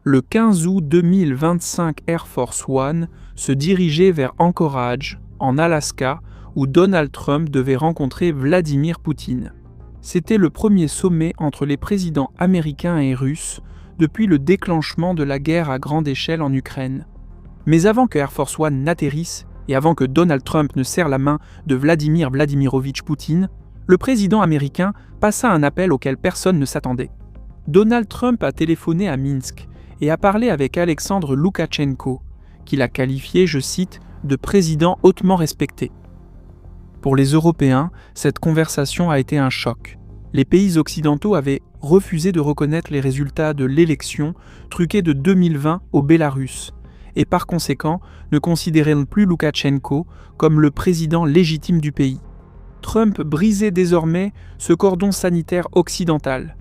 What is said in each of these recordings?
Le 15 août 2025, Air Force One se dirigeait vers Anchorage, en Alaska, où Donald Trump devait rencontrer Vladimir Poutine. C'était le premier sommet entre les présidents américains et russes depuis le déclenchement de la guerre à grande échelle en Ukraine. Mais avant que Air Force One n'atterrisse et avant que Donald Trump ne serre la main de Vladimir Vladimirovitch Poutine, le président américain passa un appel auquel personne ne s'attendait. Donald Trump a téléphoné à Minsk et a parlé avec Alexandre Loukachenko, qu'il a qualifié, je cite, de président hautement respecté. Pour les Européens, cette conversation a été un choc. Les pays occidentaux avaient refusé de reconnaître les résultats de l'élection truquée de 2020 au Bélarus, et par conséquent ne considéraient plus Loukachenko comme le président légitime du pays. Trump brisait désormais ce cordon sanitaire occidental.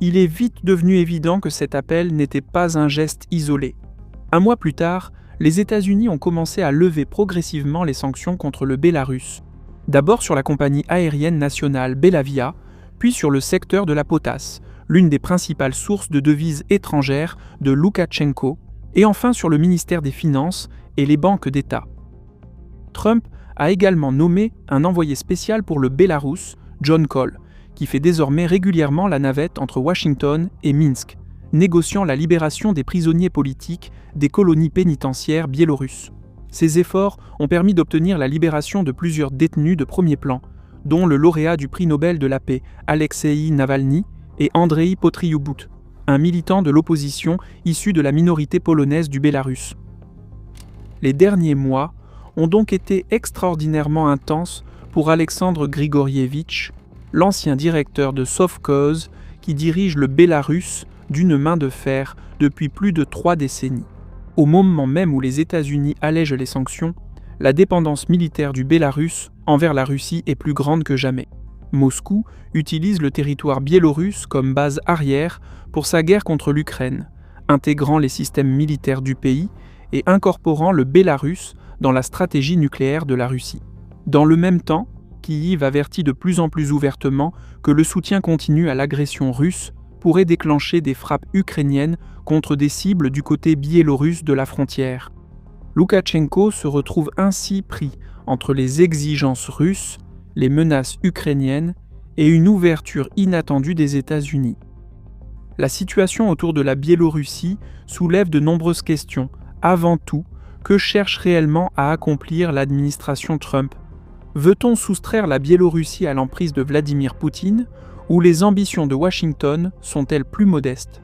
Il est vite devenu évident que cet appel n'était pas un geste isolé. Un mois plus tard, les États-Unis ont commencé à lever progressivement les sanctions contre le Bélarus. D'abord sur la compagnie aérienne nationale Belavia, puis sur le secteur de la potasse, l'une des principales sources de devises étrangères de Loukachenko, et enfin sur le ministère des Finances et les banques d'État. Trump a également nommé un envoyé spécial pour le Bélarus, John Cole, qui fait désormais régulièrement la navette entre Washington et Minsk, négociant la libération des prisonniers politiques des colonies pénitentiaires biélorusses. Ces efforts ont permis d'obtenir la libération de plusieurs détenus de premier plan, dont le lauréat du prix Nobel de la paix Alexeï Navalny et Andrei Potriobout, un militant de l'opposition issu de la minorité polonaise du Bélarus. Les derniers mois ont donc été extraordinairement intenses pour Alexandre Grigorievitch, l'ancien directeur de Sovkhoz qui dirige le Bélarus d'une main de fer depuis plus de 3 décennies. Au moment même où les États-Unis allègent les sanctions, la dépendance militaire du Bélarus envers la Russie est plus grande que jamais. Moscou utilise le territoire biélorusse comme base arrière pour sa guerre contre l'Ukraine, intégrant les systèmes militaires du pays et incorporant le Bélarus dans la stratégie nucléaire de la Russie. Dans le même temps, Kyiv avertit de plus en plus ouvertement que le soutien continu à l'agression russe pourrait déclencher des frappes ukrainiennes contre des cibles du côté biélorusse de la frontière. Loukachenko se retrouve ainsi pris entre les exigences russes, les menaces ukrainiennes et une ouverture inattendue des États-Unis. La situation autour de la Biélorussie soulève de nombreuses questions. Avant tout, que cherche réellement à accomplir l'administration Trump ? Veut-on soustraire la Biélorussie à l'emprise de Vladimir Poutine ou les ambitions de Washington sont-elles plus modestes ?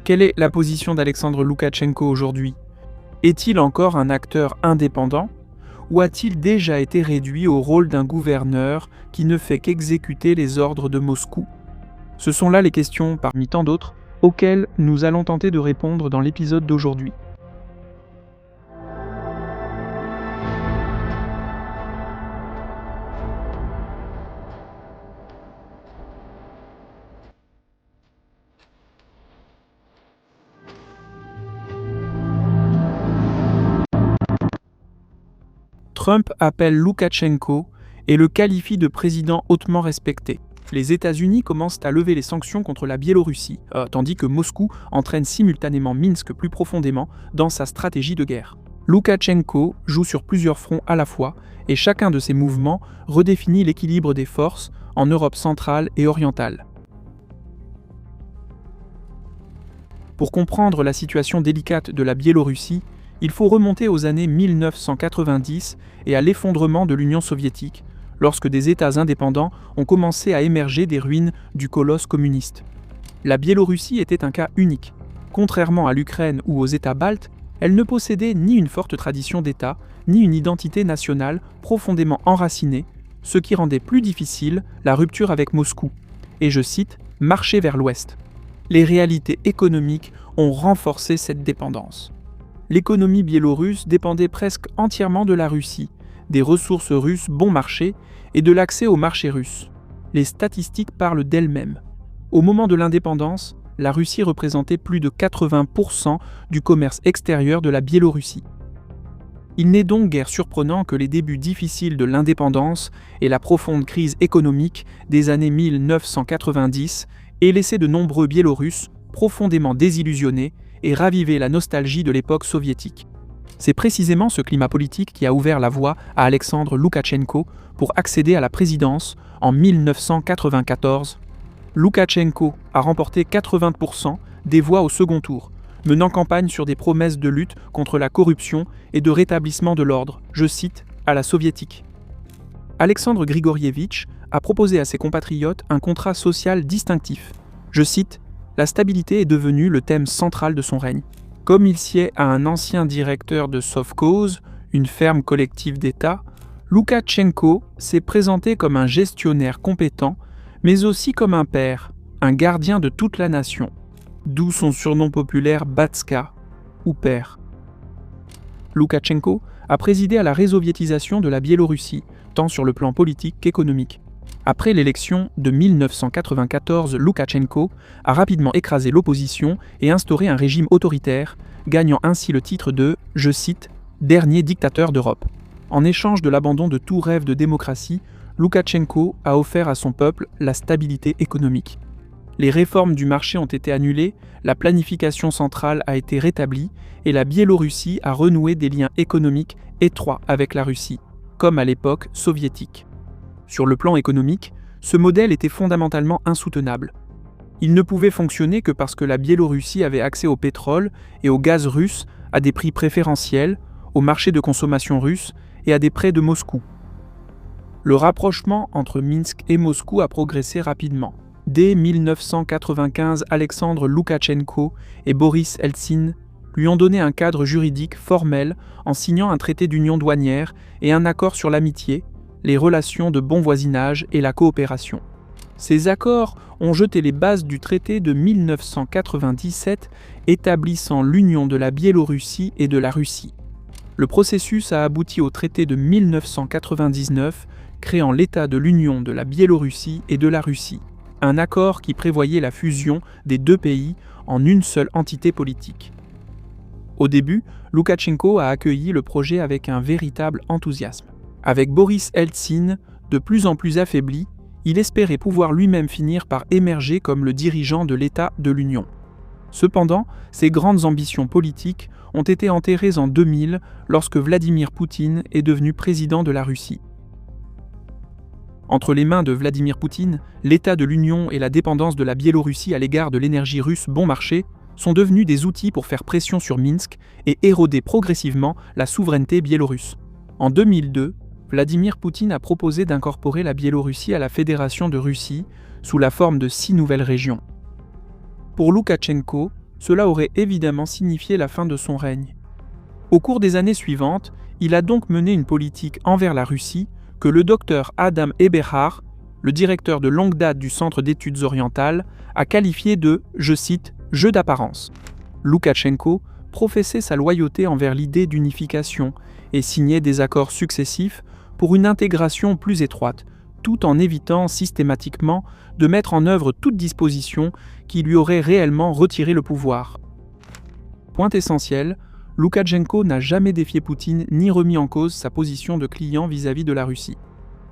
Quelle est la position d'Alexandre Loukachenko aujourd'hui ? Est-il encore un acteur indépendant ou a-t-il déjà été réduit au rôle d'un gouverneur qui ne fait qu'exécuter les ordres de Moscou ? Ce sont là les questions, parmi tant d'autres, auxquelles nous allons tenter de répondre dans l'épisode d'aujourd'hui. Trump appelle Loukachenko et le qualifie de président hautement respecté. Les États-Unis commencent à lever les sanctions contre la Biélorussie, tandis que Moscou entraîne simultanément Minsk plus profondément dans sa stratégie de guerre. Loukachenko joue sur plusieurs fronts à la fois et chacun de ces mouvements redéfinit l'équilibre des forces en Europe centrale et orientale. Pour comprendre la situation délicate de la Biélorussie, il faut remonter aux années 1990 et à l'effondrement de l'Union soviétique, lorsque des États indépendants ont commencé à émerger des ruines du colosse communiste. La Biélorussie était un cas unique. Contrairement à l'Ukraine ou aux États baltes, elle ne possédait ni une forte tradition d'État, ni une identité nationale profondément enracinée, ce qui rendait plus difficile la rupture avec Moscou, et je cite, « marcher vers l'Ouest ». Les réalités économiques ont renforcé cette dépendance. L'économie biélorusse dépendait presque entièrement de la Russie, des ressources russes bon marché et de l'accès au marché russe. Les statistiques parlent d'elles-mêmes. Au moment de l'indépendance, la Russie représentait plus de 80% du commerce extérieur de la Biélorussie. Il n'est donc guère surprenant que les débuts difficiles de l'indépendance et la profonde crise économique des années 1990 aient laissé de nombreux Biélorusses profondément désillusionnés et raviver la nostalgie de l'époque soviétique. C'est précisément ce climat politique qui a ouvert la voie à Alexandre Loukachenko pour accéder à la présidence en 1994. Loukachenko a remporté 80% des voix au second tour, menant campagne sur des promesses de lutte contre la corruption et de rétablissement de l'ordre, je cite, à la soviétique. Alexandre Grigorievitch a proposé à ses compatriotes un contrat social distinctif. Je cite, « La stabilité est devenue le thème central de son règne. Comme il sied à un ancien directeur de Sovkhoz, une ferme collective d'État, Loukachenko s'est présenté comme un gestionnaire compétent, mais aussi comme un père, un gardien de toute la nation, d'où son surnom populaire Batska, ou père. Loukachenko a présidé à la résoviétisation de la Biélorussie, tant sur le plan politique qu'économique. Après l'élection de 1994, Loukachenko a rapidement écrasé l'opposition et instauré un régime autoritaire, gagnant ainsi le titre de, je cite, « dernier dictateur d'Europe ». En échange de l'abandon de tout rêve de démocratie, Loukachenko a offert à son peuple la stabilité économique. Les réformes du marché ont été annulées, la planification centrale a été rétablie et la Biélorussie a renoué des liens économiques étroits avec la Russie, comme à l'époque soviétique. Sur le plan économique, ce modèle était fondamentalement insoutenable. Il ne pouvait fonctionner que parce que la Biélorussie avait accès au pétrole et au gaz russe à des prix préférentiels, au marché de consommation russe et à des prêts de Moscou. Le rapprochement entre Minsk et Moscou a progressé rapidement. Dès 1995, Alexandre Loukachenko et Boris Eltsine lui ont donné un cadre juridique formel en signant un traité d'union douanière et un accord sur l'amitié, les relations de bon voisinage et la coopération. Ces accords ont jeté les bases du traité de 1997 établissant l'union de la Biélorussie et de la Russie. Le processus a abouti au traité de 1999 créant l'État de l'Union de la Biélorussie et de la Russie, un accord qui prévoyait la fusion des deux pays en une seule entité politique. Au début, Loukachenko a accueilli le projet avec un véritable enthousiasme. Avec Boris Eltsine, de plus en plus affaibli, il espérait pouvoir lui-même finir par émerger comme le dirigeant de l'État de l'Union. Cependant, ses grandes ambitions politiques ont été enterrées en 2000 lorsque Vladimir Poutine est devenu président de la Russie. Entre les mains de Vladimir Poutine, l'État de l'Union et la dépendance de la Biélorussie à l'égard de l'énergie russe bon marché sont devenus des outils pour faire pression sur Minsk et éroder progressivement la souveraineté biélorusse. En 2002, Vladimir Poutine a proposé d'incorporer la Biélorussie à la Fédération de Russie sous la forme de 6 nouvelles régions. Pour Loukachenko, cela aurait évidemment signifié la fin de son règne. Au cours des années suivantes, il a donc mené une politique envers la Russie que le docteur Adam Eberhard, le directeur de longue date du Centre d'études orientales, a qualifié de, je cite, « jeu d'apparence ». Loukachenko professait sa loyauté envers l'idée d'unification et signait des accords successifs pour une intégration plus étroite, tout en évitant systématiquement de mettre en œuvre toute disposition qui lui aurait réellement retiré le pouvoir. Point essentiel, Loukachenko n'a jamais défié Poutine ni remis en cause sa position de client vis-à-vis de la Russie.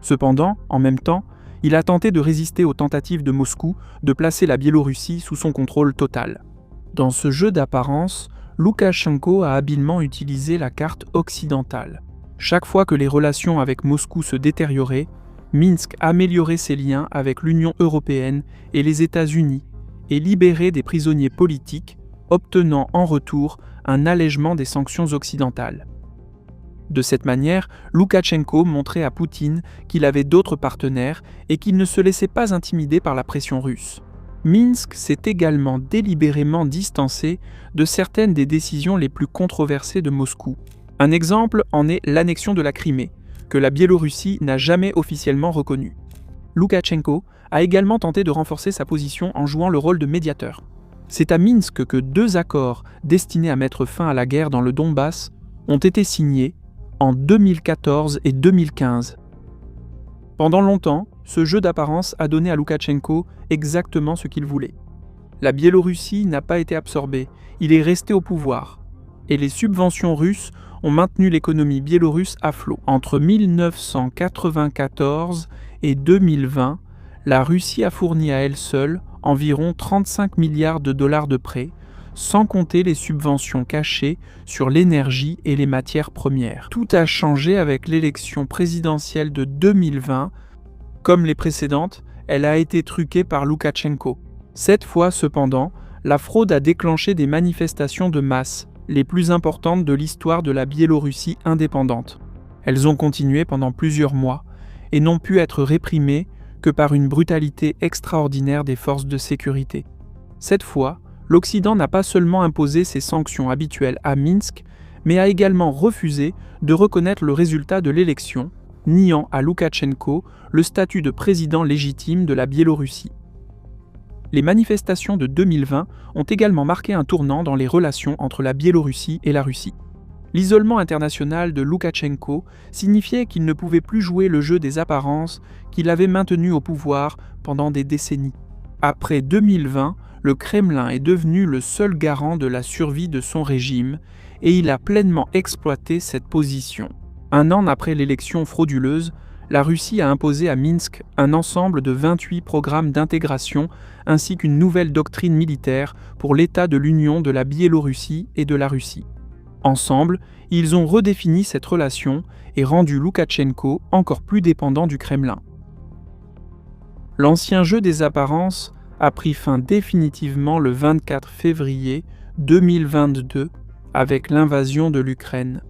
Cependant, en même temps, il a tenté de résister aux tentatives de Moscou de placer la Biélorussie sous son contrôle total. Dans ce jeu d'apparence, Loukachenko a habilement utilisé la carte occidentale. Chaque fois que les relations avec Moscou se détérioraient, Minsk améliorait ses liens avec l'Union européenne et les États-Unis et libérait des prisonniers politiques, obtenant en retour un allègement des sanctions occidentales. De cette manière, Loukachenko montrait à Poutine qu'il avait d'autres partenaires et qu'il ne se laissait pas intimider par la pression russe. Minsk s'est également délibérément distancé de certaines des décisions les plus controversées de Moscou. Un exemple en est l'annexion de la Crimée, que la Biélorussie n'a jamais officiellement reconnue. Loukachenko a également tenté de renforcer sa position en jouant le rôle de médiateur. C'est à Minsk que 2 accords destinés à mettre fin à la guerre dans le Donbass ont été signés en 2014 et 2015. Pendant longtemps, ce jeu d'apparence a donné à Loukachenko exactement ce qu'il voulait. La Biélorussie n'a pas été absorbée, il est resté au pouvoir. Et les subventions russes ont maintenu l'économie biélorusse à flot. Entre 1994 et 2020, la Russie a fourni à elle seule environ 35 milliards de dollars de prêts, sans compter les subventions cachées sur l'énergie et les matières premières. Tout a changé avec l'élection présidentielle de 2020. Comme les précédentes, elle a été truquée par Loukachenko. Cette fois, cependant, la fraude a déclenché des manifestations de masse, les plus importantes de l'histoire de la Biélorussie indépendante. Elles ont continué pendant plusieurs mois et n'ont pu être réprimées que par une brutalité extraordinaire des forces de sécurité. Cette fois, l'Occident n'a pas seulement imposé ses sanctions habituelles à Minsk, mais a également refusé de reconnaître le résultat de l'élection, niant à Loukachenko le statut de président légitime de la Biélorussie. Les manifestations de 2020 ont également marqué un tournant dans les relations entre la Biélorussie et la Russie. L'isolement international de Loukachenko signifiait qu'il ne pouvait plus jouer le jeu des apparences qu'il avait maintenu au pouvoir pendant des décennies. Après 2020, le Kremlin est devenu le seul garant de la survie de son régime et il a pleinement exploité cette position. Un an après l'élection frauduleuse, la Russie a imposé à Minsk un ensemble de 28 programmes d'intégration ainsi qu'une nouvelle doctrine militaire pour l'état de l'union de la Biélorussie et de la Russie. Ensemble, ils ont redéfini cette relation et rendu Loukachenko encore plus dépendant du Kremlin. L'ancien jeu des apparences a pris fin définitivement le 24 février 2022 avec l'invasion de l'Ukraine.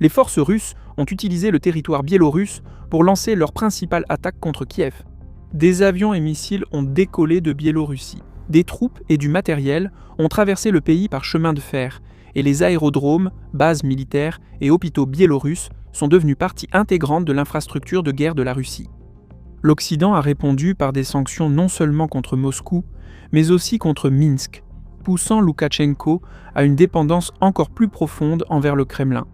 Les forces russes ont utilisé le territoire biélorusse pour lancer leur principale attaque contre Kiev. Des avions et missiles ont décollé de Biélorussie. Des troupes et du matériel ont traversé le pays par chemin de fer et les aérodromes, bases militaires et hôpitaux biélorusses sont devenus partie intégrante de l'infrastructure de guerre de la Russie. L'Occident a répondu par des sanctions non seulement contre Moscou, mais aussi contre Minsk, poussant Loukachenko à une dépendance encore plus profonde envers le Kremlin.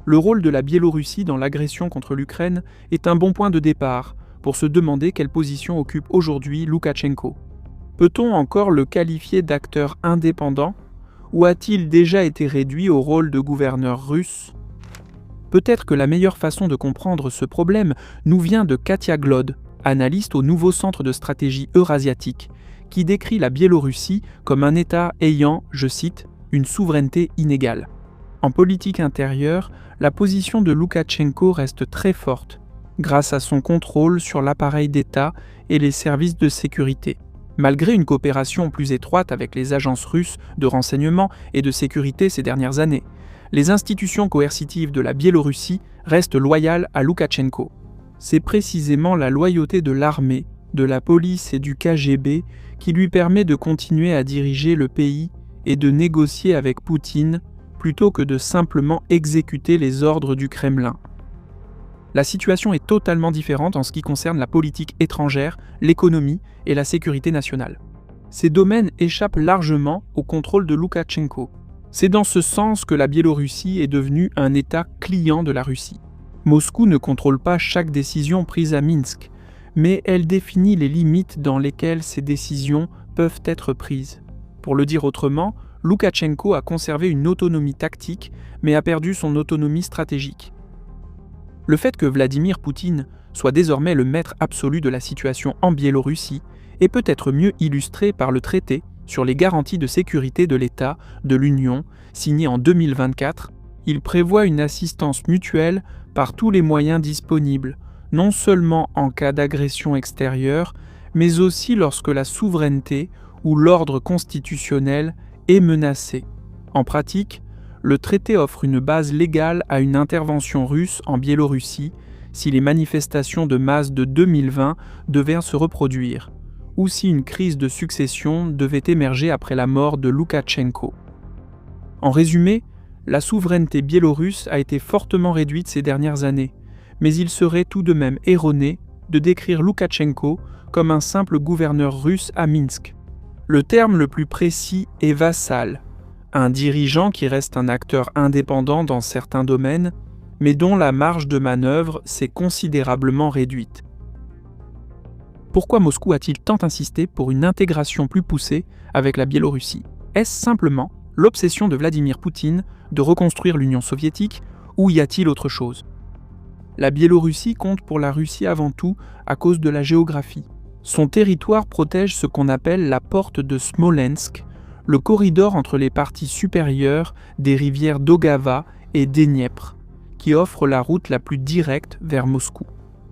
Le rôle de la Biélorussie dans l'agression contre l'Ukraine est un bon point de départ pour se demander quelle position occupe aujourd'hui Loukachenko. Peut-on encore le qualifier d'acteur indépendant ou a-t-il déjà été réduit au rôle de gouverneur russe ? Peut-être que la meilleure façon de comprendre ce problème nous vient de Katia Glod, analyste au nouveau centre de stratégie eurasiatique, qui décrit la Biélorussie comme un État ayant, je cite, une souveraineté inégale. En politique intérieure, la position de Loukachenko reste très forte, grâce à son contrôle sur l'appareil d'État et les services de sécurité. Malgré une coopération plus étroite avec les agences russes de renseignement et de sécurité ces dernières années, les institutions coercitives de la Biélorussie restent loyales à Loukachenko. C'est précisément la loyauté de l'armée, de la police et du KGB qui lui permet de continuer à diriger le pays et de négocier avec Poutine plutôt que de simplement exécuter les ordres du Kremlin. La situation est totalement différente en ce qui concerne la politique étrangère, l'économie et la sécurité nationale. Ces domaines échappent largement au contrôle de Loukachenko. C'est dans ce sens que la Biélorussie est devenue un État client de la Russie. Moscou ne contrôle pas chaque décision prise à Minsk, mais elle définit les limites dans lesquelles ces décisions peuvent être prises. Pour le dire autrement, Loukachenko a conservé une autonomie tactique, mais a perdu son autonomie stratégique. Le fait que Vladimir Poutine soit désormais le maître absolu de la situation en Biélorussie est peut-être mieux illustré par le traité sur les garanties de sécurité de l'État de l'Union, signé en 2024. Il prévoit une assistance mutuelle par tous les moyens disponibles, non seulement en cas d'agression extérieure, mais aussi lorsque la souveraineté ou l'ordre constitutionnel est menacé. En pratique, le traité offre une base légale à une intervention russe en Biélorussie si les manifestations de masse de 2020 devaient se reproduire, ou si une crise de succession devait émerger après la mort de Loukachenko. En résumé, la souveraineté biélorusse a été fortement réduite ces dernières années, mais il serait tout de même erroné de décrire Loukachenko comme un simple gouverneur russe à Minsk. Le terme le plus précis est vassal, un dirigeant qui reste un acteur indépendant dans certains domaines, mais dont la marge de manœuvre s'est considérablement réduite. Pourquoi Moscou a-t-il tant insisté pour une intégration plus poussée avec la Biélorussie ? Est-ce simplement l'obsession de Vladimir Poutine de reconstruire l'Union soviétique ou y a-t-il autre chose ? La Biélorussie compte pour la Russie avant tout à cause de la géographie. Son territoire protège ce qu'on appelle la porte de Smolensk, le corridor entre les parties supérieures des rivières d'Ogava et Dniepr, qui offre la route la plus directe vers Moscou.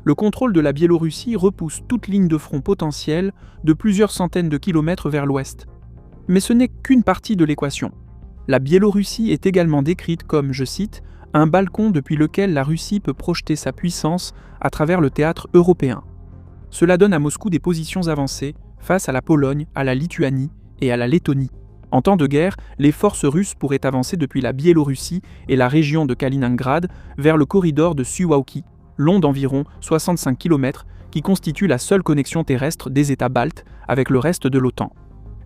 Le contrôle de la Biélorussie repousse toute ligne de front potentielle de plusieurs centaines de kilomètres vers l'ouest. Mais ce n'est qu'une partie de l'équation. La Biélorussie est également décrite comme, je cite, « un balcon depuis lequel la Russie peut projeter sa puissance à travers le théâtre européen ». Cela donne à Moscou des positions avancées face à la Pologne, à la Lituanie et à la Lettonie. En temps de guerre, les forces russes pourraient avancer depuis la Biélorussie et la région de Kaliningrad vers le corridor de Suwałki, long d'environ 65 km, qui constitue la seule connexion terrestre des États baltes avec le reste de l'OTAN.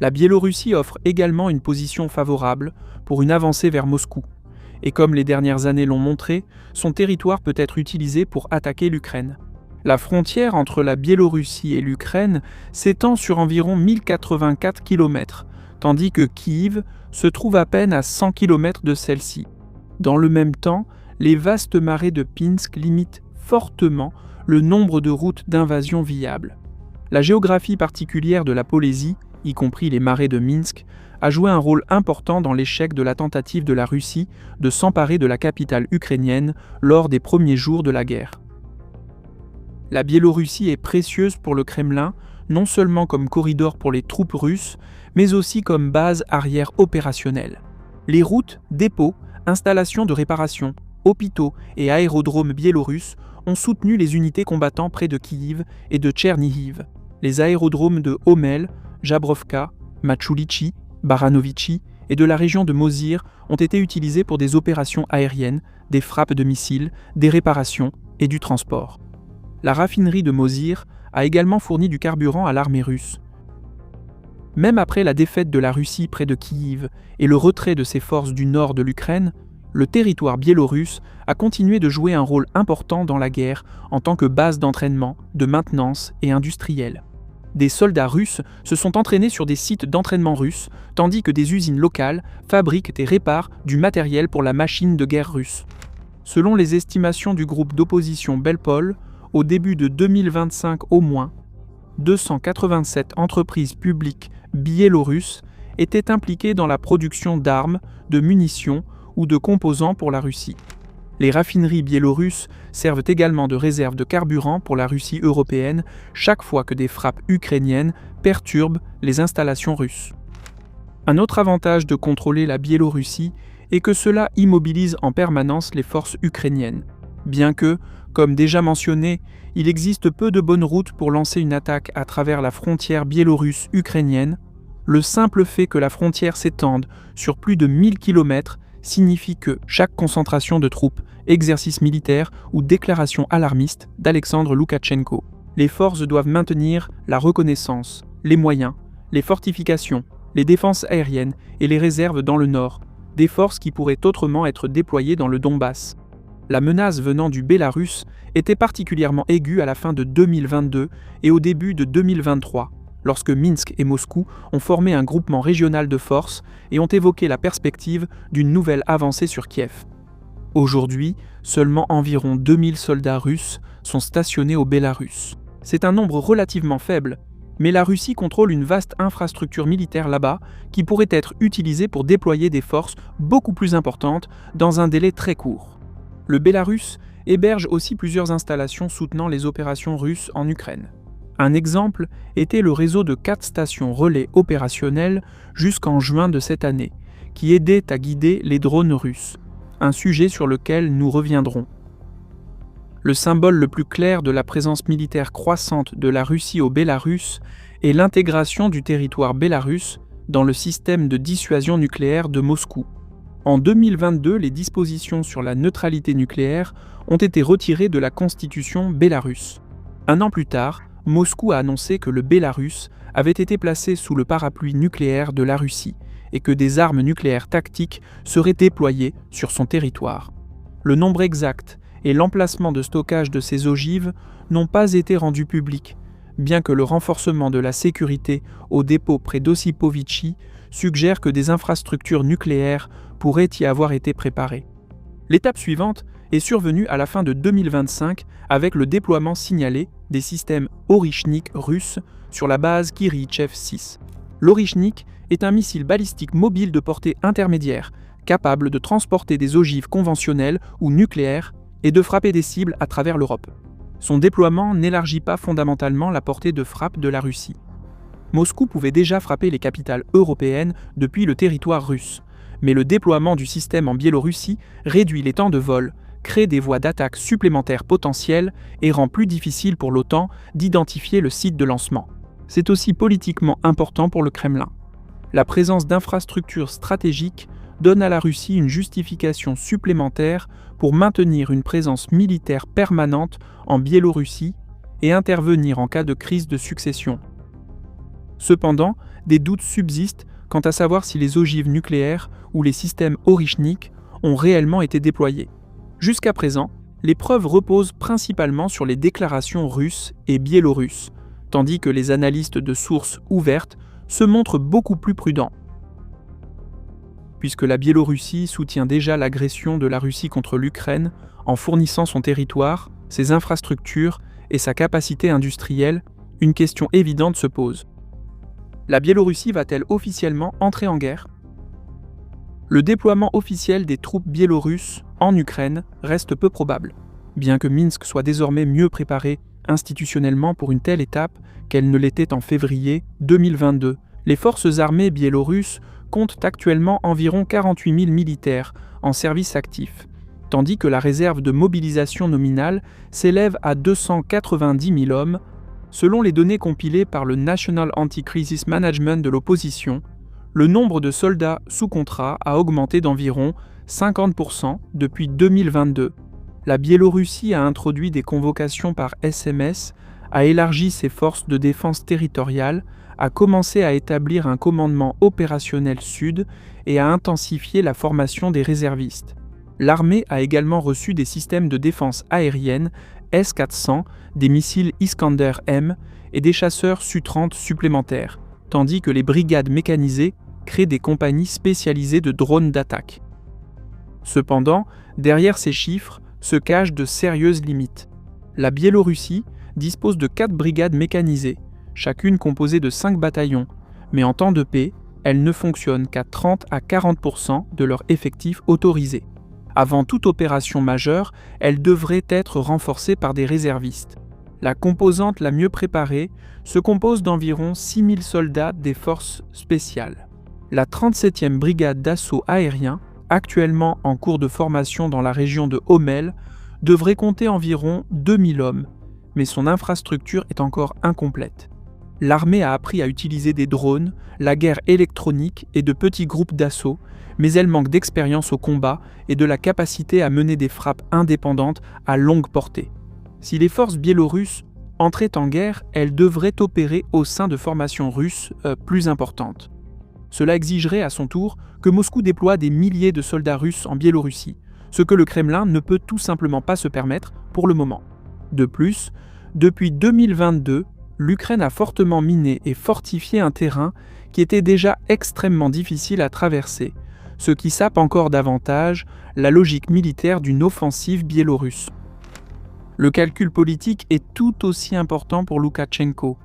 La Biélorussie offre également une position favorable pour une avancée vers Moscou. Et comme les dernières années l'ont montré, son territoire peut être utilisé pour attaquer l'Ukraine. La frontière entre la Biélorussie et l'Ukraine s'étend sur environ 1084 km, tandis que Kyiv se trouve à peine à 100 km de celle-ci. Dans le même temps, les vastes marais de Pinsk limitent fortement le nombre de routes d'invasion viables. La géographie particulière de la Polésie, y compris les marais de Minsk, a joué un rôle important dans l'échec de la tentative de la Russie de s'emparer de la capitale ukrainienne lors des premiers jours de la guerre. La Biélorussie est précieuse pour le Kremlin, non seulement comme corridor pour les troupes russes, mais aussi comme base arrière opérationnelle. Les routes, dépôts, installations de réparation, hôpitaux et aérodromes biélorusses ont soutenu les unités combattant près de Kyiv et de Tchernihiv. Les aérodromes de Homel, Jabrovka, Machulichi, Baranovichi et de la région de Mozyr ont été utilisés pour des opérations aériennes, des frappes de missiles, des réparations et du transport. La raffinerie de Mozyr a également fourni du carburant à l'armée russe. Même après la défaite de la Russie près de Kyiv et le retrait de ses forces du nord de l'Ukraine, le territoire biélorusse a continué de jouer un rôle important dans la guerre en tant que base d'entraînement, de maintenance et industrielle. Des soldats russes se sont entraînés sur des sites d'entraînement russes, tandis que des usines locales fabriquent et réparent du matériel pour la machine de guerre russe. Selon les estimations du groupe d'opposition Belpol, au début de 2025 au moins, 287 entreprises publiques biélorusses étaient impliquées dans la production d'armes, de munitions ou de composants pour la Russie. Les raffineries biélorusses servent également de réserve de carburant pour la Russie européenne chaque fois que des frappes ukrainiennes perturbent les installations russes. Un autre avantage de contrôler la Biélorussie est que cela immobilise en permanence les forces ukrainiennes. Bien que, comme déjà mentionné, il existe peu de bonnes routes pour lancer une attaque à travers la frontière biélorusse ukrainienne, le simple fait que la frontière s'étende sur plus de 1000 km signifie que chaque concentration de troupes, exercice militaire ou déclaration alarmiste d'Alexandre Loukachenko, les forces doivent maintenir la reconnaissance, les moyens, les fortifications, les défenses aériennes et les réserves dans le nord, des forces qui pourraient autrement être déployées dans le Donbass. La menace venant du Bélarus était particulièrement aiguë à la fin de 2022 et au début de 2023, lorsque Minsk et Moscou ont formé un groupement régional de forces et ont évoqué la perspective d'une nouvelle avancée sur Kiev. Aujourd'hui, seulement environ 2000 soldats russes sont stationnés au Bélarus. C'est un nombre relativement faible, mais la Russie contrôle une vaste infrastructure militaire là-bas qui pourrait être utilisée pour déployer des forces beaucoup plus importantes dans un délai très court. Le Bélarus héberge aussi plusieurs installations soutenant les opérations russes en Ukraine. Un exemple était le réseau de 4 stations relais opérationnelles jusqu'en juin de cette année, qui aidaient à guider les drones russes, un sujet sur lequel nous reviendrons. Le symbole le plus clair de la présence militaire croissante de la Russie au Bélarus est l'intégration du territoire bélarusse dans le système de dissuasion nucléaire de Moscou. En 2022, les dispositions sur la neutralité nucléaire ont été retirées de la constitution bélarusse. Un an plus tard, Moscou a annoncé que le Bélarus avait été placé sous le parapluie nucléaire de la Russie et que des armes nucléaires tactiques seraient déployées sur son territoire. Le nombre exact et l'emplacement de stockage de ces ogives n'ont pas été rendus publics, bien que le renforcement de la sécurité au dépôt près d'Ossipovichi suggère que des infrastructures nucléaires pourraient y avoir été préparées. L'étape suivante est survenue à la fin de 2025 avec le déploiement signalé des systèmes Orychnik russes sur la base Kirychev 6. L'Orychnik est un missile balistique mobile de portée intermédiaire, capable de transporter des ogives conventionnelles ou nucléaires et de frapper des cibles à travers l'Europe. Son déploiement n'élargit pas fondamentalement la portée de frappe de la Russie. Moscou pouvait déjà frapper les capitales européennes depuis le territoire russe, mais le déploiement du système en Biélorussie réduit les temps de vol, crée des voies d'attaque supplémentaires potentielles et rend plus difficile pour l'OTAN d'identifier le site de lancement. C'est aussi politiquement important pour le Kremlin. La présence d'infrastructures stratégiques donne à la Russie une justification supplémentaire pour maintenir une présence militaire permanente en Biélorussie et intervenir en cas de crise de succession. Cependant, des doutes subsistent quant à savoir si les ogives nucléaires ou les systèmes Orychnik ont réellement été déployés. Jusqu'à présent, les preuves reposent principalement sur les déclarations russes et biélorusses, tandis que les analystes de sources ouvertes se montrent beaucoup plus prudents. Puisque la Biélorussie soutient déjà l'agression de la Russie contre l'Ukraine en fournissant son territoire, ses infrastructures et sa capacité industrielle, une question évidente se pose. La Biélorussie va-t-elle officiellement entrer en guerre ? Le déploiement officiel des troupes biélorusses en Ukraine reste peu probable, bien que Minsk soit désormais mieux préparée institutionnellement pour une telle étape qu'elle ne l'était en février 2022. Les forces armées biélorusses comptent actuellement environ 48 000 militaires en service actif, tandis que la réserve de mobilisation nominale s'élève à 290 000 hommes, selon les données compilées par le National Anti-Crisis Management de l'opposition. Le nombre de soldats sous contrat a augmenté d'environ 50% depuis 2022. La Biélorussie a introduit des convocations par SMS, a élargi ses forces de défense territoriale, a commencé à établir un commandement opérationnel sud et a intensifié la formation des réservistes. L'armée a également reçu des systèmes de défense aérienne S-400, des missiles Iskander-M et des chasseurs Su-30 supplémentaires, tandis que les brigades mécanisées créent des compagnies spécialisées de drones d'attaque. Cependant, derrière ces chiffres se cachent de sérieuses limites. La Biélorussie dispose de 4 brigades mécanisées, chacune composée de 5 bataillons, mais en temps de paix, elles ne fonctionnent qu'à 30 à 40% de leur effectif autorisé. Avant toute opération majeure, elles devraient être renforcées par des réservistes. La composante la mieux préparée se compose d'environ 6 000 soldats des forces spéciales. La 37e brigade d'assaut aérien, actuellement en cours de formation dans la région de Homel, devrait compter environ 2 000 hommes, mais son infrastructure est encore incomplète. L'armée a appris à utiliser des drones, la guerre électronique et de petits groupes d'assaut, mais elle manque d'expérience au combat et de la capacité à mener des frappes indépendantes à longue portée. Si les forces biélorusses entraient en guerre, elles devraient opérer au sein de formations russes plus importantes. Cela exigerait à son tour que Moscou déploie des milliers de soldats russes en Biélorussie, ce que le Kremlin ne peut tout simplement pas se permettre pour le moment. De plus, depuis 2022, l'Ukraine a fortement miné et fortifié un terrain qui était déjà extrêmement difficile à traverser, ce qui sape encore davantage la logique militaire d'une offensive biélorusse. Le calcul politique est tout aussi important pour Loukachenko.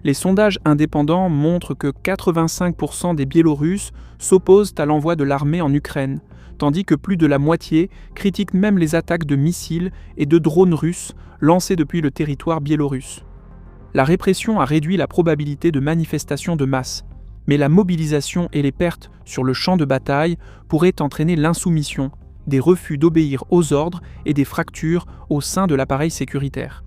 Les sondages indépendants montrent que 85% des Biélorusses s'opposent à l'envoi de l'armée en Ukraine, tandis que plus de la moitié critiquent même les attaques de missiles et de drones russes lancées depuis le territoire biélorusse. La répression a réduit la probabilité de manifestations de masse, mais la mobilisation et les pertes sur le champ de bataille pourraient entraîner l'insoumission, des refus d'obéir aux ordres et des fractures au sein de l'appareil sécuritaire.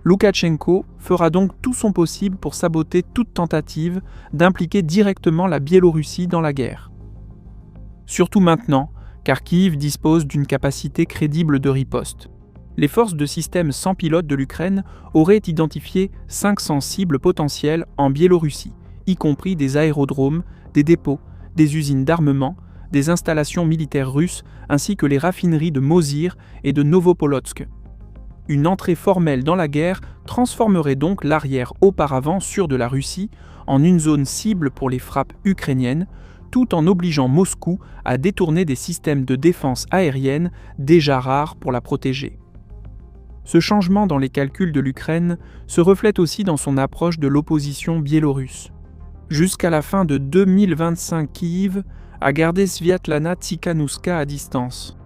Loukachenko fera donc tout son possible pour saboter toute tentative d'impliquer directement la Biélorussie dans la guerre. Surtout maintenant, car Kiev dispose d'une capacité crédible de riposte. Les forces de système sans pilote de l'Ukraine auraient identifié 500 cibles potentielles en Biélorussie, y compris des aérodromes, des dépôts, des usines d'armement, des installations militaires russes ainsi que les raffineries de Mozyr et de Novopolotsk. Une entrée formelle dans la guerre transformerait donc l'arrière auparavant sûr de la Russie en une zone cible pour les frappes ukrainiennes, tout en obligeant Moscou à détourner des systèmes de défense aérienne déjà rares pour la protéger. Ce changement dans les calculs de l'Ukraine se reflète aussi dans son approche de l'opposition biélorusse. Jusqu'à la fin de 2025, Kyiv a gardé Sviatlana Tsikhanouska à distance.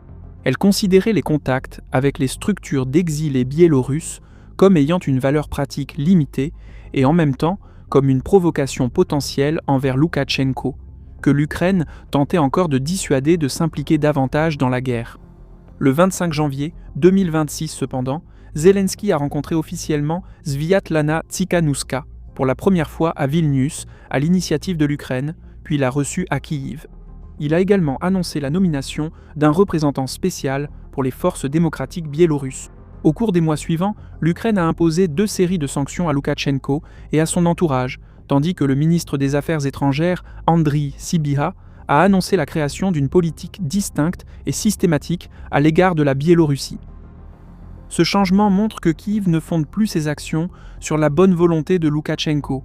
Elle considérait les contacts avec les structures d'exilés biélorusses comme ayant une valeur pratique limitée et en même temps comme une provocation potentielle envers Loukachenko, que l'Ukraine tentait encore de dissuader de s'impliquer davantage dans la guerre. Le 25 janvier 2026 cependant, Zelensky a rencontré officiellement Sviatlana Tsikhanouska pour la première fois à Vilnius, à l'initiative de l'Ukraine, puis l'a reçue à Kyiv. Il a également annoncé la nomination d'un représentant spécial pour les forces démocratiques biélorusses. Au cours des mois suivants, l'Ukraine a imposé 2 séries de sanctions à Loukachenko et à son entourage, tandis que le ministre des Affaires étrangères, Andriy Sybiha, a annoncé la création d'une politique distincte et systématique à l'égard de la Biélorussie. Ce changement montre que Kyiv ne fonde plus ses actions sur la bonne volonté de Loukachenko.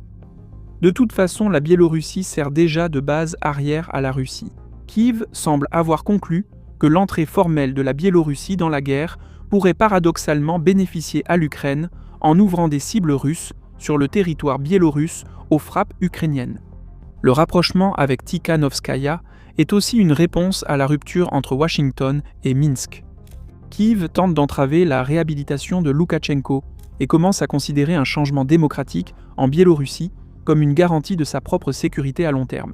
De toute façon, la Biélorussie sert déjà de base arrière à la Russie. Kyiv semble avoir conclu que l'entrée formelle de la Biélorussie dans la guerre pourrait paradoxalement bénéficier à l'Ukraine en ouvrant des cibles russes sur le territoire biélorusse aux frappes ukrainiennes. Le rapprochement avec Tikhanovskaya est aussi une réponse à la rupture entre Washington et Minsk. Kyiv tente d'entraver la réhabilitation de Loukachenko et commence à considérer un changement démocratique en Biélorussie comme une garantie de sa propre sécurité à long terme.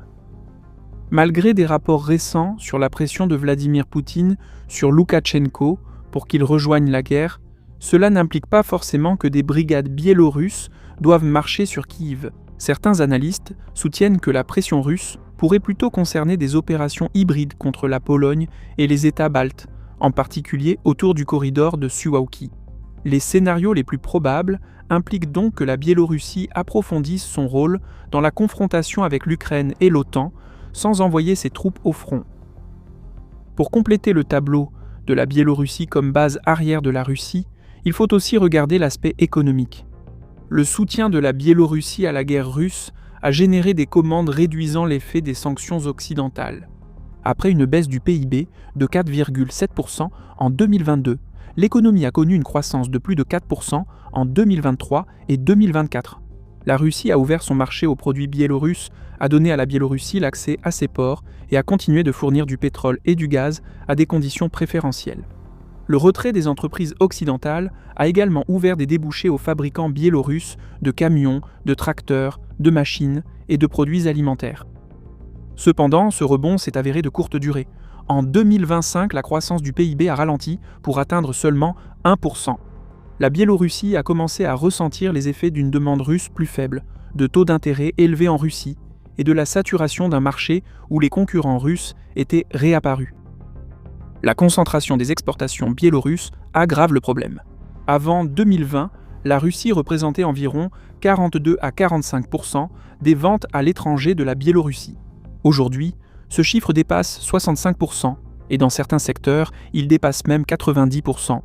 Malgré des rapports récents sur la pression de Vladimir Poutine sur Loukachenko pour qu'il rejoigne la guerre, cela n'implique pas forcément que des brigades biélorusses doivent marcher sur Kyiv. Certains analystes soutiennent que la pression russe pourrait plutôt concerner des opérations hybrides contre la Pologne et les États baltes, en particulier autour du corridor de Suwałki. Les scénarios les plus probables impliquent donc que la Biélorussie approfondisse son rôle dans la confrontation avec l'Ukraine et l'OTAN sans envoyer ses troupes au front. Pour compléter le tableau de la Biélorussie comme base arrière de la Russie, il faut aussi regarder l'aspect économique. Le soutien de la Biélorussie à la guerre russe a généré des commandes réduisant l'effet des sanctions occidentales. Après une baisse du PIB de 4,7% en 2022, l'économie a connu une croissance de plus de 4% en 2023 et 2024. La Russie a ouvert son marché aux produits biélorusses, a donné à la Biélorussie l'accès à ses ports et a continué de fournir du pétrole et du gaz à des conditions préférentielles. Le retrait des entreprises occidentales a également ouvert des débouchés aux fabricants biélorusses de camions, de tracteurs, de machines et de produits alimentaires. Cependant, ce rebond s'est avéré de courte durée. En 2025, la croissance du PIB a ralenti pour atteindre seulement 1%. La Biélorussie a commencé à ressentir les effets d'une demande russe plus faible, de taux d'intérêt élevés en Russie et de la saturation d'un marché où les concurrents russes étaient réapparus. La concentration des exportations biélorusses aggrave le problème. Avant 2020, la Russie représentait environ 42 à 45% des ventes à l'étranger de la Biélorussie. Aujourd'hui, ce chiffre dépasse 65% et dans certains secteurs, il dépasse même 90%.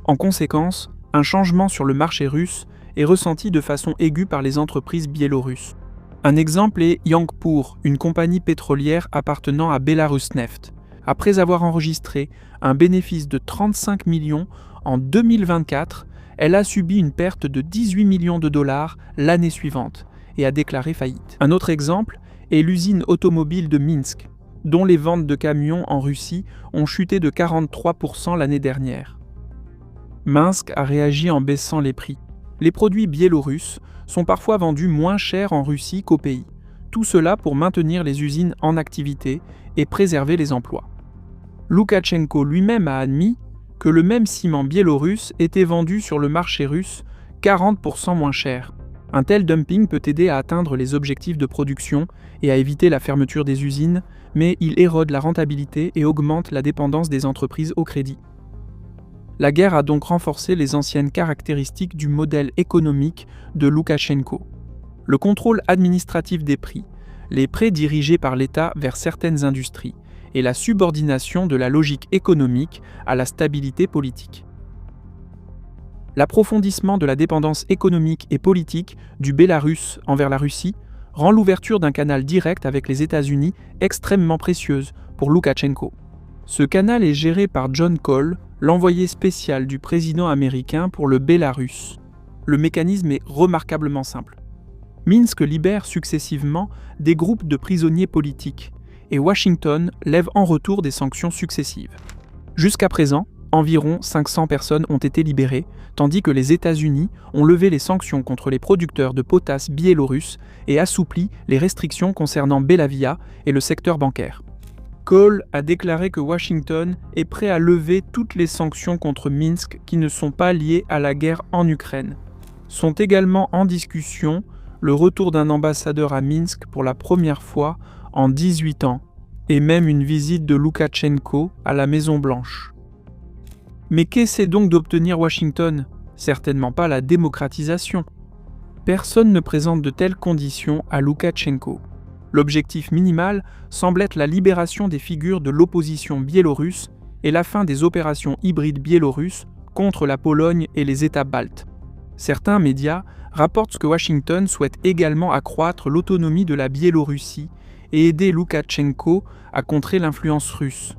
En conséquence, un changement sur le marché russe est ressenti de façon aiguë par les entreprises biélorusses. Un exemple est Yangpur, une compagnie pétrolière appartenant à Belarusneft. Après avoir enregistré un bénéfice de 35 millions en 2024, elle a subi une perte de 18 millions de dollars l'année suivante et a déclaré faillite. Un autre exemple est l'usine automobile de Minsk, dont les ventes de camions en Russie ont chuté de 43% l'année dernière. Minsk a réagi en baissant les prix. Les produits biélorusses sont parfois vendus moins cher en Russie qu'au pays. Tout cela pour maintenir les usines en activité et préserver les emplois. Loukachenko lui-même a admis que le même ciment biélorusse était vendu sur le marché russe 40% moins cher. Un tel dumping peut aider à atteindre les objectifs de production et à éviter la fermeture des usines, mais il érode la rentabilité et augmente la dépendance des entreprises au crédit. La guerre a donc renforcé les anciennes caractéristiques du modèle économique de Loukachenko. Le contrôle administratif des prix, les prêts dirigés par l'État vers certaines industries et la subordination de la logique économique à la stabilité politique. L'approfondissement de la dépendance économique et politique du Bélarus envers la Russie rend l'ouverture d'un canal direct avec les États-Unis extrêmement précieuse pour Loukachenko. Ce canal est géré par John Cole, l'envoyé spécial du président américain pour le Bélarus. Le mécanisme est remarquablement simple. Minsk libère successivement des groupes de prisonniers politiques et Washington lève en retour des sanctions successives. Jusqu'à présent, environ 500 personnes ont été libérées, tandis que les États-Unis ont levé les sanctions contre les producteurs de potasse biélorusses et assoupli les restrictions concernant Belavia et le secteur bancaire. Cole a déclaré que Washington est prêt à lever toutes les sanctions contre Minsk qui ne sont pas liées à la guerre en Ukraine. Sont également en discussion le retour d'un ambassadeur à Minsk pour la première fois en 18 ans, et même une visite de Loukachenko à la Maison-Blanche. Mais qu'essaie donc d'obtenir Washington ? Certainement pas la démocratisation. Personne ne présente de telles conditions à Loukachenko. L'objectif minimal semble être la libération des figures de l'opposition biélorusse et la fin des opérations hybrides biélorusses contre la Pologne et les États baltes. Certains médias rapportent que Washington souhaite également accroître l'autonomie de la Biélorussie et aider Loukachenko à contrer l'influence russe.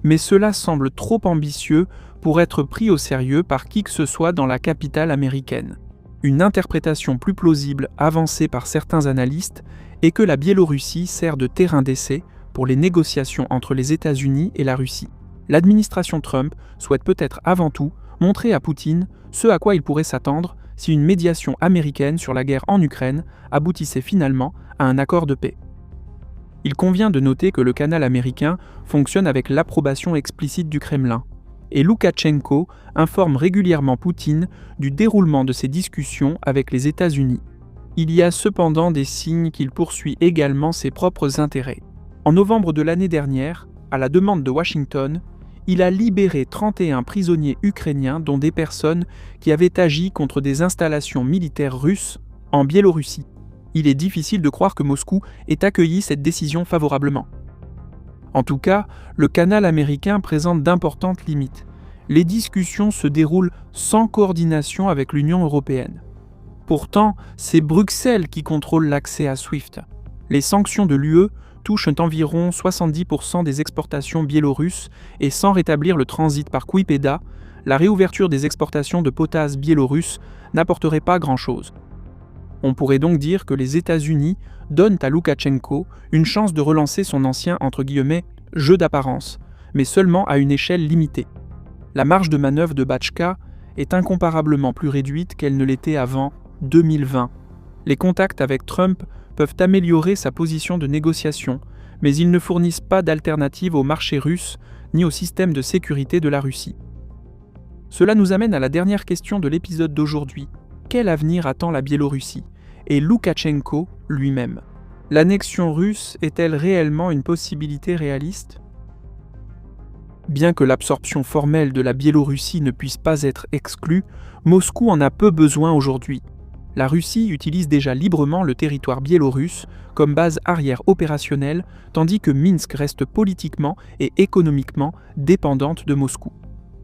Mais cela semble trop ambitieux pour être pris au sérieux par qui que ce soit dans la capitale américaine. Une interprétation plus plausible avancée par certains analystes est que la Biélorussie sert de terrain d'essai pour les négociations entre les États-Unis et la Russie. L'administration Trump souhaite peut-être avant tout montrer à Poutine ce à quoi il pourrait s'attendre si une médiation américaine sur la guerre en Ukraine aboutissait finalement à un accord de paix. Il convient de noter que le canal américain fonctionne avec l'approbation explicite du Kremlin, et Loukachenko informe régulièrement Poutine du déroulement de ces discussions avec les États-Unis. Il y a cependant des signes qu'il poursuit également ses propres intérêts. En novembre de l'année dernière, à la demande de Washington, il a libéré 31 prisonniers ukrainiens dont des personnes qui avaient agi contre des installations militaires russes en Biélorussie. Il est difficile de croire que Moscou ait accueilli cette décision favorablement. En tout cas, le canal américain présente d'importantes limites. Les discussions se déroulent sans coordination avec l'Union européenne. Pourtant, c'est Bruxelles qui contrôle l'accès à SWIFT. Les sanctions de l'UE touchent environ 70% des exportations biélorusses et sans rétablir le transit par Klaipėda, la réouverture des exportations de potasse biélorusse n'apporterait pas grand-chose. On pourrait donc dire que les États-Unis donnent à Loukachenko une chance de relancer son ancien « jeu d'apparence », mais seulement à une échelle limitée. La marge de manœuvre de Batchka est incomparablement plus réduite qu'elle ne l'était avant 2020. Les contacts avec Trump peuvent améliorer sa position de négociation, mais ils ne fournissent pas d'alternative au marché russe ni au système de sécurité de la Russie. Cela nous amène à la dernière question de l'épisode d'aujourd'hui. Quel avenir attend la Biélorussie et Loukachenko lui-même ? L'annexion russe est-elle réellement une possibilité réaliste ? Bien que l'absorption formelle de la Biélorussie ne puisse pas être exclue, Moscou en a peu besoin aujourd'hui. La Russie utilise déjà librement le territoire biélorusse comme base arrière opérationnelle, tandis que Minsk reste politiquement et économiquement dépendante de Moscou.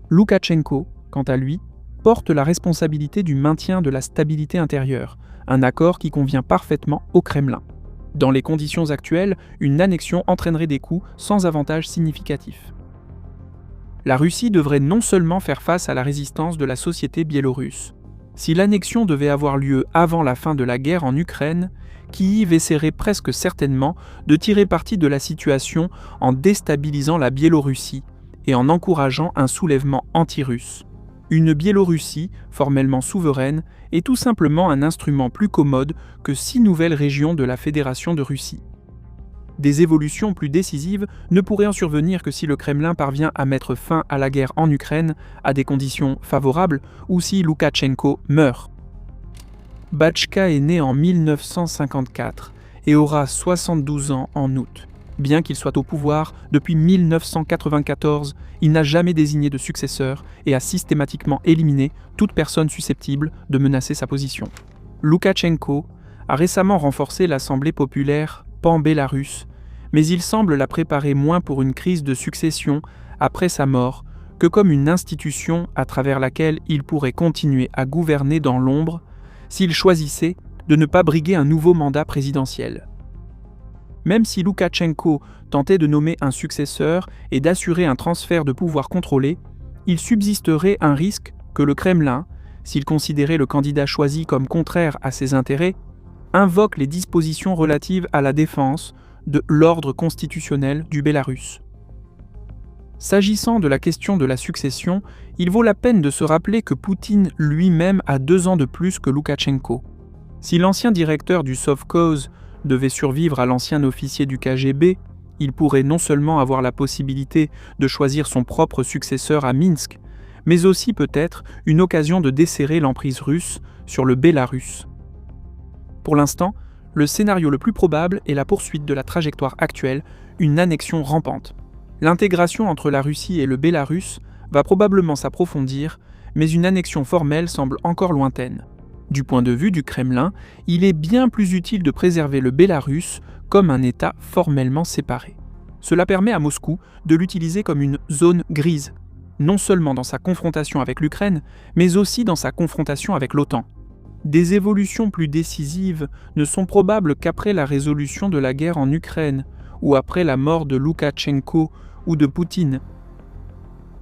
Loukachenko, quant à lui, porte la responsabilité du maintien de la stabilité intérieure, un accord qui convient parfaitement au Kremlin. Dans les conditions actuelles, une annexion entraînerait des coûts sans avantage significatif. La Russie devrait non seulement faire face à la résistance de la société biélorusse. Si l'annexion devait avoir lieu avant la fin de la guerre en Ukraine, Kyiv essaierait presque certainement de tirer parti de la situation en déstabilisant la Biélorussie et en encourageant un soulèvement anti-russe. Une Biélorussie, formellement souveraine, est tout simplement un instrument plus commode que 6 nouvelles régions de la Fédération de Russie. Des évolutions plus décisives ne pourraient en survenir que si le Kremlin parvient à mettre fin à la guerre en Ukraine à des conditions favorables ou si Loukachenko meurt. Batchka est né en 1954 et aura 72 ans en août. Bien qu'il soit au pouvoir depuis 1994, il n'a jamais désigné de successeur et a systématiquement éliminé toute personne susceptible de menacer sa position. Loukachenko a récemment renforcé l'Assemblée populaire pan-bélarusse, mais il semble la préparer moins pour une crise de succession après sa mort que comme une institution à travers laquelle il pourrait continuer à gouverner dans l'ombre s'il choisissait de ne pas briguer un nouveau mandat présidentiel. Même si Loukachenko tentait de nommer un successeur et d'assurer un transfert de pouvoir contrôlé, il subsisterait un risque que le Kremlin, s'il considérait le candidat choisi comme contraire à ses intérêts, invoque les dispositions relatives à la défense de l'ordre constitutionnel du Bélarus. S'agissant de la question de la succession, il vaut la peine de se rappeler que Poutine lui-même a 2 ans de plus que Loukachenko. Si l'ancien directeur du Sovkhoz devait survivre à l'ancien officier du KGB, il pourrait non seulement avoir la possibilité de choisir son propre successeur à Minsk, mais aussi peut-être une occasion de desserrer l'emprise russe sur le Bélarus. Pour l'instant, le scénario le plus probable est la poursuite de la trajectoire actuelle, une annexion rampante. L'intégration entre la Russie et le Bélarus va probablement s'approfondir, mais une annexion formelle semble encore lointaine. Du point de vue du Kremlin, il est bien plus utile de préserver le Bélarus comme un État formellement séparé. Cela permet à Moscou de l'utiliser comme une zone grise, non seulement dans sa confrontation avec l'Ukraine, mais aussi dans sa confrontation avec l'OTAN. Des évolutions plus décisives ne sont probables qu'après la résolution de la guerre en Ukraine, ou après la mort de Loukachenko ou de Poutine.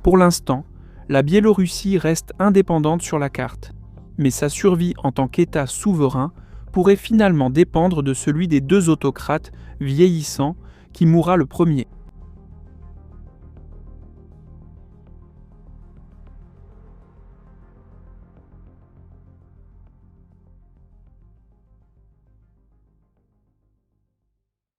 Pour l'instant, la Biélorussie reste indépendante sur la carte, mais sa survie en tant qu'État souverain pourrait finalement dépendre de celui des 2 autocrates vieillissants qui mourra le premier.